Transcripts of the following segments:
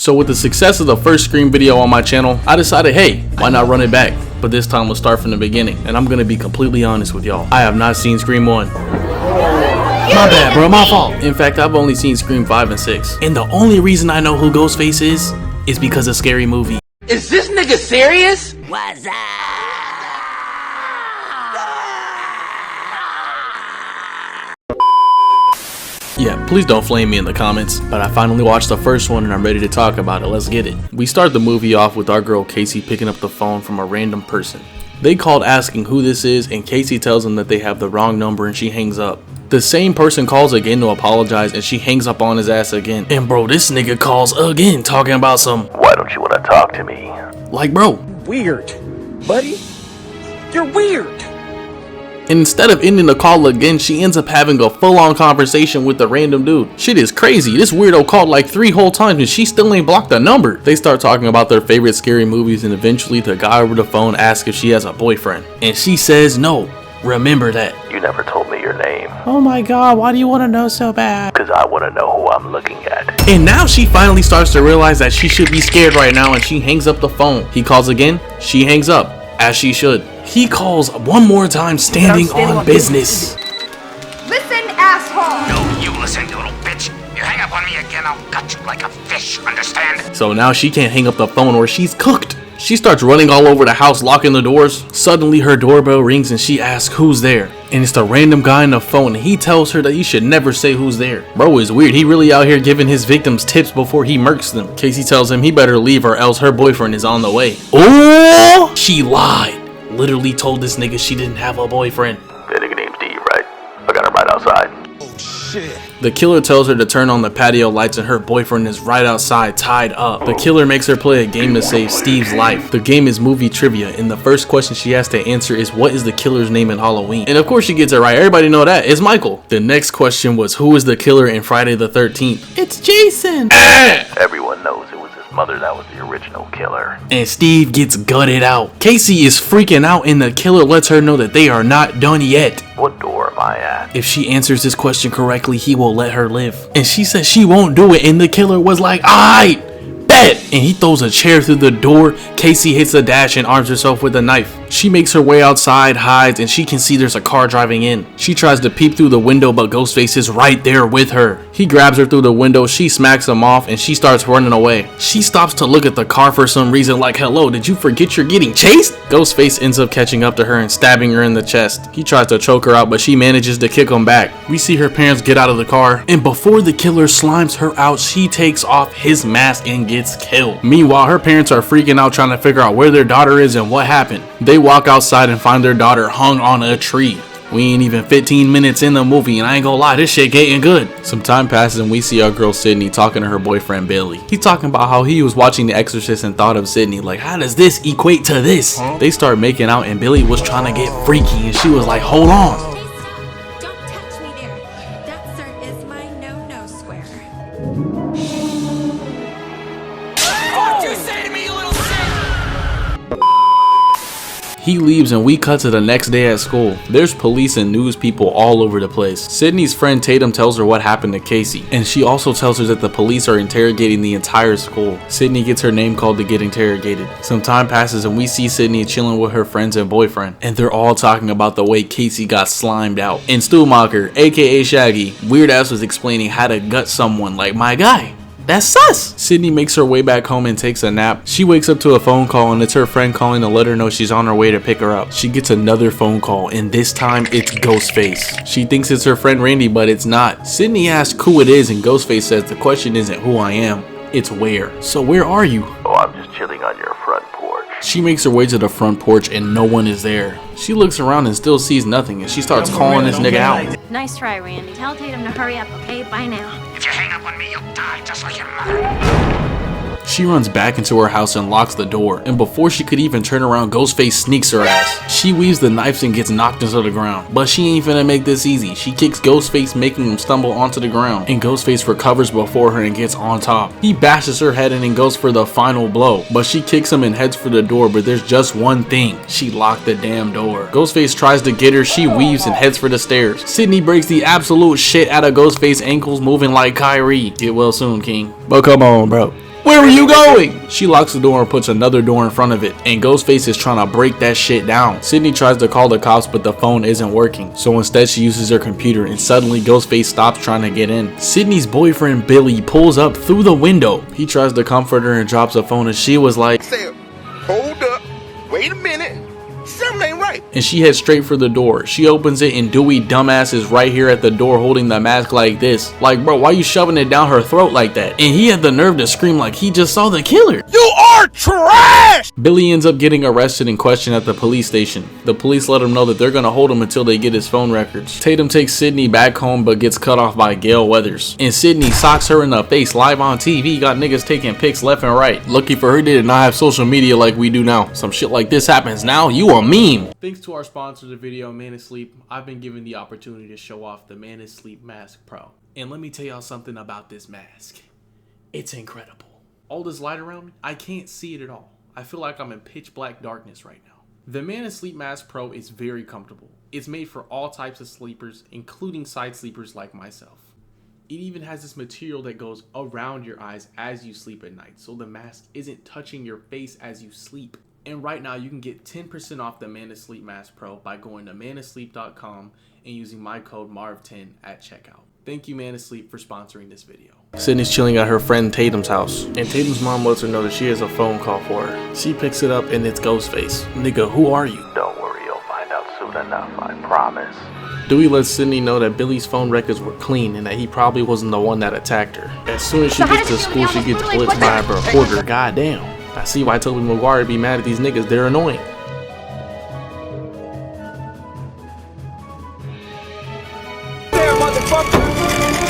So with the success of the first Scream video on my channel, I decided, hey, why not run it back? But this time we'll start from the beginning. And I'm gonna be completely honest with y'all. I have not seen Scream 1. My bad, bro, my fault. In fact, I've only seen Scream 5 and 6. And the only reason I know who Ghostface is because of Scary Movie. Is this nigga serious? What's up? Yeah, please don't flame me in the comments, but I finally watched the first one and I'm ready to talk about it. Let's get it. We start the movie off with our girl Casey picking up the phone from a random person. They called asking who this is, and Casey tells them that they have the wrong number and she hangs up. The same person calls again to apologize and she hangs up on his ass again. And bro, this nigga calls again talking about some, why don't you want to talk to me? Like bro, Weird. Buddy, you're weird. and instead of ending the call again, she ends up having a full-on conversation with the random dude. Shit is crazy. This weirdo called like 3 whole times and she still ain't blocked the number. They start talking about their favorite scary movies and eventually the guy over the phone asks if she has a boyfriend. And she says no. Remember that. You never told me your name. Oh my god, why do you want to know so bad? Because I want to know who I'm looking at. And now she finally starts to realize that she should be scared right now and she hangs up the phone. He calls again, she hangs up, as she should. He calls one more time, standing on business. Listen, asshole! No, you listen, you little bitch. You hang up on me again, I'll gut you like a fish, understand? So now she can't hang up the phone or she's cooked. She starts running all over the house, locking the doors. Suddenly her doorbell rings and she asks who's there. And it's the random guy on the phone and he tells her that you should never say who's there. Bro is weird, he really out here giving his victims tips before he murks them. Casey tells him he better leave or else her boyfriend is on the way. Oh! She lied. Literally told this nigga she didn't have a boyfriend. That nigga named Steve, right? I got him right outside. The killer tells her to turn on the patio lights and her boyfriend is right outside tied up. The killer makes her play a game to save Steve's life. The game is movie trivia and the first question she has to answer is what is the killer's name in Halloween? And of course she gets it right. Everybody know that. It's Michael. The next question was who is the killer in Friday the 13th? It's Jason. Everyone knows it was his mother that was the original killer. And Steve gets gutted out. Casey is freaking out and the killer lets her know that they are not done yet. What door am I at? If she answers this question correctly, he will let her live. And she says she won't do it and the killer was like, alright, bet! And he throws a chair through the door. Casey hits the dash and arms herself with a knife. She makes her way outside, hides, and she can see there's a car driving in. She tries to peep through the window, but Ghostface is right there with her. He grabs her through the window, she smacks him off, and she starts running away. She stops to look at the car for some reason like, hello, did you forget you're getting chased? Ghostface ends up catching up to her and stabbing her in the chest. He tries to choke her out, but she manages to kick him back. We see her parents get out of the car, and before the killer slimes her out, she takes off his mask and gets killed. Meanwhile, her parents are freaking out trying to figure out where their daughter is and what happened. They walk outside and find their daughter hung on a tree. We ain't even 15 minutes in the movie and I ain't gonna lie, this shit getting good. Some time passes and we see our girl Sidney talking to her boyfriend Billy. He's talking about how he was watching The Exorcist and thought of Sidney, like how does this equate to this? They start making out and Billy was trying to get freaky and she was like, hold on. Don't touch me there. That, sir, is my no-no square. What'd you say to me, you little shit? He leaves and we cut to the next day at school. There's police and news people all over the place. Sidney's friend Tatum tells her what happened to Casey, and she also tells her that the police are interrogating the entire school. Sidney gets her name called to get interrogated. Some time passes and we see Sidney chilling with her friends and boyfriend, and they're all talking about the way Casey got slimed out. And Stumacher, aka Shaggy, weird ass was explaining how to gut someone like my guy. That's sus! Sidney makes her way back home and takes a nap. She wakes up to a phone call and it's her friend calling to let her know she's on her way to pick her up. She gets another phone call and this time it's Ghostface. She thinks it's her friend Randy, but it's not. Sidney asks who it is and Ghostface says the question isn't who I am, it's where. So where are you? Oh, I'm just chilling on your front porch. She makes her way to the front porch and no one is there. She looks around and still sees nothing and she starts calling this nigga out. Nice try, Randy. Tell Tatum to hurry up, okay? Bye now. If you hang up on me, you'll die just like your mother. She runs back into her house and locks the door, and before she could even turn around, Ghostface sneaks her ass. She weaves the knives and gets knocked into the ground, but she ain't finna make this easy. She kicks Ghostface, making him stumble onto the ground, and Ghostface recovers before her and gets on top. He bashes her head in and goes for the final blow, but she kicks him and heads for the door, but there's just one thing. She locked the damn door. Ghostface tries to get her, she weaves and heads for the stairs. Sidney breaks the absolute shit out of Ghostface's ankles, moving like Kyrie. Get well soon, King. But come on, bro. Where are you going? She locks the door and puts another door in front of it, and Ghostface is trying to break that shit down. Sidney tries to call the cops, but the phone isn't working, so instead she uses her computer, and suddenly Ghostface stops trying to get in. Sidney's boyfriend Billy pulls up through the window. He tries to comfort her and drops the phone, and she was like, Say, hold up, wait a minute, something ain't right. and she heads straight for the door. She opens it, and Dewey dumbass is right here at the door holding the mask like this. Like, bro, why you shoving it down her throat like that? And he had the nerve to scream like he just saw the killer. You are trash! Billy ends up getting arrested and questioned at the police station. The police let him know that they're gonna hold him until they get his phone records. Tatum takes Sidney back home but gets cut off by Gale Weathers. And Sidney socks her in the face live on TV, got niggas taking pics left and right. Lucky for her, they did not have social media like we do now. Some shit like this happens now, you a meme. Thanks to our sponsor of the video, Man is Sleep, I've been given the opportunity to show off the Man is Sleep Mask Pro. And let me tell y'all something about this mask. It's incredible. All this light around me, I can't see it at all. I feel like I'm in pitch black darkness right now. The Man is Sleep Mask Pro is very comfortable. It's made for all types of sleepers, including side sleepers like myself. It even has this material that goes around your eyes as you sleep at night, so the mask isn't touching your face as you sleep. And right now you can get 10% off the Man is Sleep Mask Pro by going to manisleep.com and using my code MARV10 at checkout. Thank you, Man is Sleep, for sponsoring this video. Sidney's chilling at her friend Tatum's house, and Tatum's mom lets her know that she has a phone call for her. She picks it up and it's Ghostface. Nigga, who are you? Don't worry, you'll find out soon enough, I promise. Dewey lets Sidney know that Billy's phone records were clean and that he probably wasn't the one that attacked her. As soon as she gets to school, she gets blitzed by a reporter. Goddamn. I see why Tobey Maguire be mad at these niggas, they're annoying.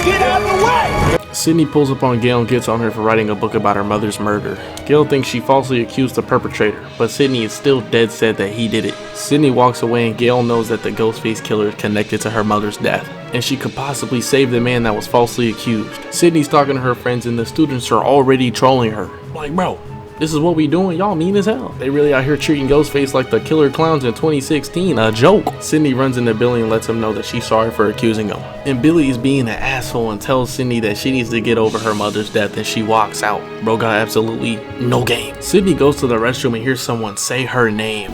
Get out of the way! Sidney pulls up on Gale and gets on her for writing a book about her mother's murder. Gale thinks she falsely accused the perpetrator, but Sidney is still dead set that he did it. Sidney walks away and Gale knows that the Ghostface killer is connected to her mother's death, and she could possibly save the man that was falsely accused. Sidney's talking to her friends and the students are already trolling her. Like, bro, this is what we doing? Y'all mean as hell. They really out here treating Ghostface like the killer clowns in 2016, a joke. Sidney runs into Billy and lets him know that she's sorry for accusing him. And Billy is being an asshole and tells Sidney that she needs to get over her mother's death, and she walks out. Bro got absolutely no game. Sidney goes to the restroom and hears someone say her name.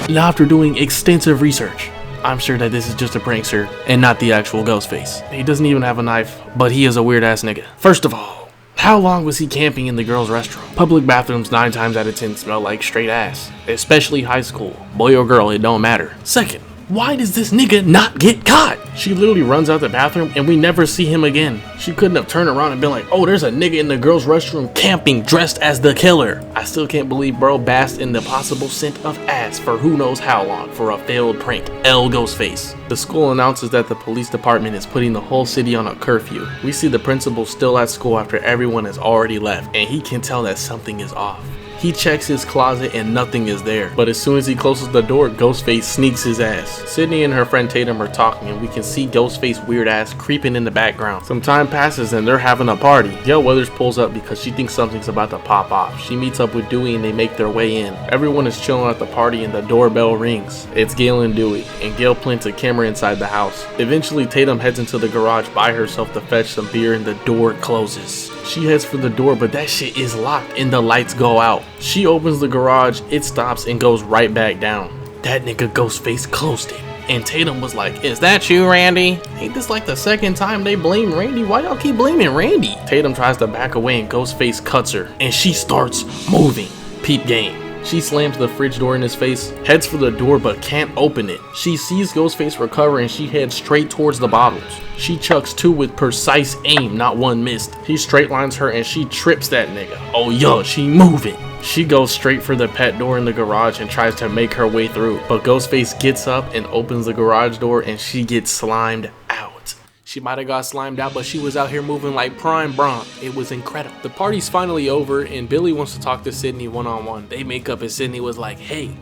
Now after doing extensive research, I'm sure that this is just a prankster and not the actual Ghostface. He doesn't even have a knife, but he is a weird ass nigga. First of all, how long was he camping in the girls' restroom? Public bathrooms 9 times out of 10 smell like straight ass, especially high school. Boy or girl, it don't matter. Second, why does this nigga not get caught? She literally runs out the bathroom and we never see him again. She couldn't have turned around and been like, oh, there's a nigga in the girls' restroom camping dressed as the killer. I still can't believe bro basked in the possible scent of ass for who knows how long for a failed prank. Ghostface. The school announces that the police department is putting the whole city on a curfew. We see the principal still at school after everyone has already left, and he can tell that something is off. He checks his closet and nothing is there, but as soon as he closes the door, Ghostface sneaks his ass. Sidney and her friend Tatum are talking and we can see Ghostface weird ass creeping in the background. Some time passes and they're having a party. Gale Weathers pulls up because she thinks something's about to pop off. She meets up with Dewey and they make their way in. Everyone is chilling at the party and the doorbell rings. It's Gale and Dewey, and Gale plants a camera inside the house. Eventually Tatum heads into the garage by herself to fetch some beer and the door closes. She heads for the door, but that shit is locked and the lights go out. She opens the garage, it stops and goes right back down. That nigga Ghostface closed it. And Tatum was like, is that you, Randy? Ain't this like the second time they blame Randy? Why y'all keep blaming Randy? Tatum tries to back away and Ghostface cuts her. And she starts moving. Peep game. She slams the fridge door in his face, heads for the door but can't open it. She sees Ghostface recover and she heads straight towards the bottles. She chucks 2 with precise aim, not one missed. He straight lines her and she trips that nigga. Oh yo, she moving. She goes straight for the pet door in the garage and tries to make her way through, but Ghostface gets up and opens the garage door and she gets slimed out. She might have got slimed out, but she was out here moving like prime Bron. It was incredible. The party's finally over and Billy wants to talk to Sidney one-on-one. They make up and Sidney was like, hey,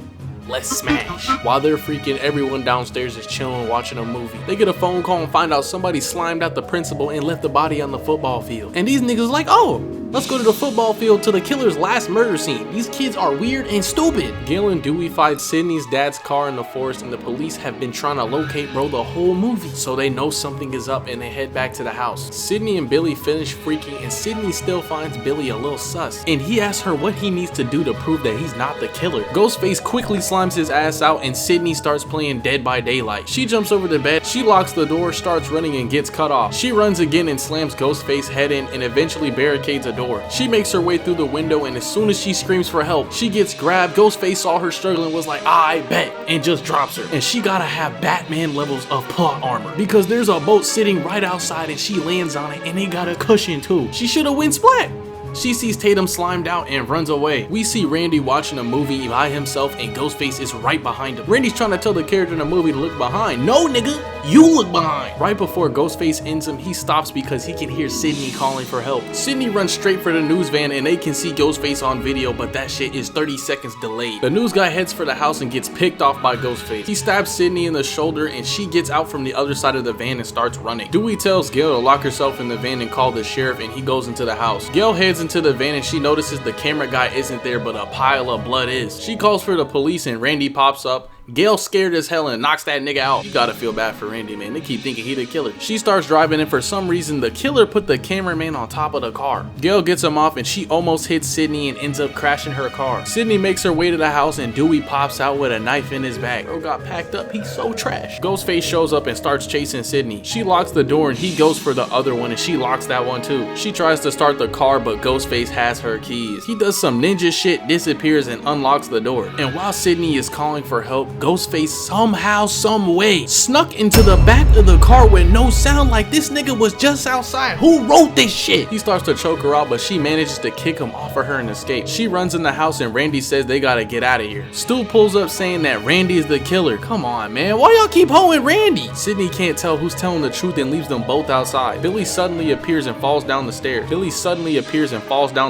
let's smash. While they're freaking, everyone downstairs is chilling watching a movie. They get a phone call and find out somebody slimed out the principal and left the body on the football field. And these niggas like, oh, Let's go to the football field to the killer's last murder scene. These kids are weird and stupid. Gale and Dewey find Sidney's dad's car in the forest, and the police have been trying to locate bro the whole movie. So they know something is up and they head back to the house. Sidney and Billy finish freaking, and Sidney still finds Billy a little sus. And he asks her what he needs to do to prove that he's not the killer. Ghostface quickly slimes his ass out, and Sidney starts playing Dead by Daylight. She jumps over the bed, she locks the door, starts running, and gets cut off. She runs again and slams Ghostface's head in and eventually barricades a door. She makes her way through the window, and as soon as she screams for help, she gets grabbed. Ghostface saw her struggling, was like, I bet, and just drops her. And she gotta have Batman levels of plot armor, because there's a boat sitting right outside and she lands on it, and it got a cushion too. She should have went splat. She sees Tatum slimed out and runs away. We see Randy watching a movie by himself, and Ghostface is right behind him. Randy's trying to tell the character in the movie to look behind. No, nigga, you look behind. Right before Ghostface ends him, he stops because he can hear Sidney calling for help. Sidney runs straight for the news van, and they can see Ghostface on video, but that shit is 30 seconds delayed. The news guy heads for the house and gets picked off by Ghostface. He stabs Sidney in the shoulder, and she gets out from the other side of the van and starts running. Dewey tells Gale to lock herself in the van and call the sheriff, and he goes into the house. Gale heads into the van, and she notices the camera guy isn't there, but a pile of blood is. She calls for the police, and Randy pops up. Gale scared as hell and knocks that nigga out. You gotta feel bad for Randy, man. They keep thinking he the killer. She starts driving, and for some reason the killer put the cameraman on top of the car. Gale gets him off, and she almost hits Sidney and ends up crashing her car. Sidney makes her way to the house, and Dewey pops out with a knife in his bag. Bro got packed up, he's so trash. Ghostface shows up and starts chasing Sidney. She locks the door, and he goes for the other one, and she locks that one too. She tries to start the car, but Ghostface has her keys. He does some ninja shit, disappears, and unlocks the door. And while Sidney is calling for help, Ghostface somehow, some way snuck into the back of the car with no sound, like this nigga was just outside. Who wrote this shit? He starts to choke her out, but she manages to kick him off of her and escape. She runs in the house, and Randy says they gotta get out of here. Stu pulls up saying that Randy is the killer. Come on, man, why y'all keep holding Randy? Sidney can't tell who's telling the truth and leaves them both outside. Billy suddenly appears and falls down the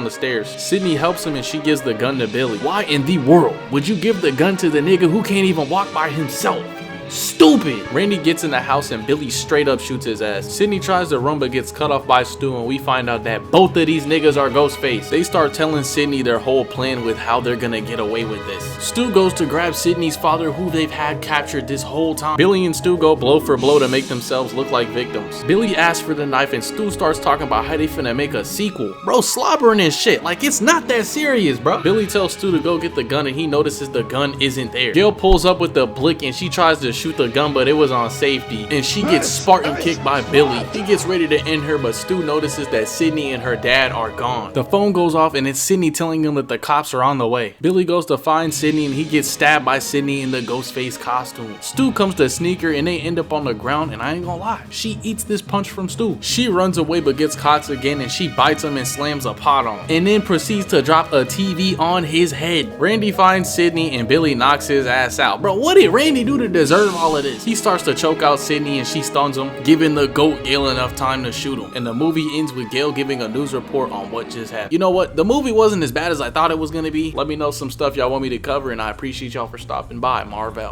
stairs. Sidney helps him, and she gives the gun to Billy. Why in the world would you give the gun to the nigga who can't even walk by himself? Stupid! Randy gets in the house, and Billy straight up shoots his ass. Sidney tries to run but gets cut off by Stu, and we find out that both of these niggas are Ghostface. They start telling Sidney their whole plan with how they're gonna get away with this. Stu goes to grab Sidney's father, who they've had captured this whole time. Billy and Stu go blow for blow to make themselves look like victims. Billy asks for the knife, and Stu starts talking about how they finna make a sequel. Bro slobbering and shit, like it's not that serious, bro. Billy tells Stu to go get the gun, and he notices the gun isn't there. Gale pulls up with the blick, and she tries to shoot the gun, but it was on safety, and she gets Spartan kicked by Billy. He gets ready to end her, but Stu notices that Sidney and her dad are gone. The phone goes off, and it's Sidney telling him that the cops are on the way. Billy goes to find Sidney, and he gets stabbed by Sidney in the Ghostface costume. Stu comes to sneak her, and they end up on the ground, and I ain't gonna lie, she eats this punch from Stu. She runs away but gets caught again, and she bites him and slams a pot on him, and then proceeds to drop a TV on his head. Randy finds Sidney, and Billy knocks his ass out. Bro, what did Randy do to deserve all of this? He starts to choke out Sidney, and she stuns him, giving the GOAT Gale enough time to shoot him. And the movie ends with Gale giving a news report on what just happened. You know what? The movie wasn't as bad as I thought it was gonna be. Let me know some stuff y'all want me to cover, and I appreciate y'all for stopping by. Marvel.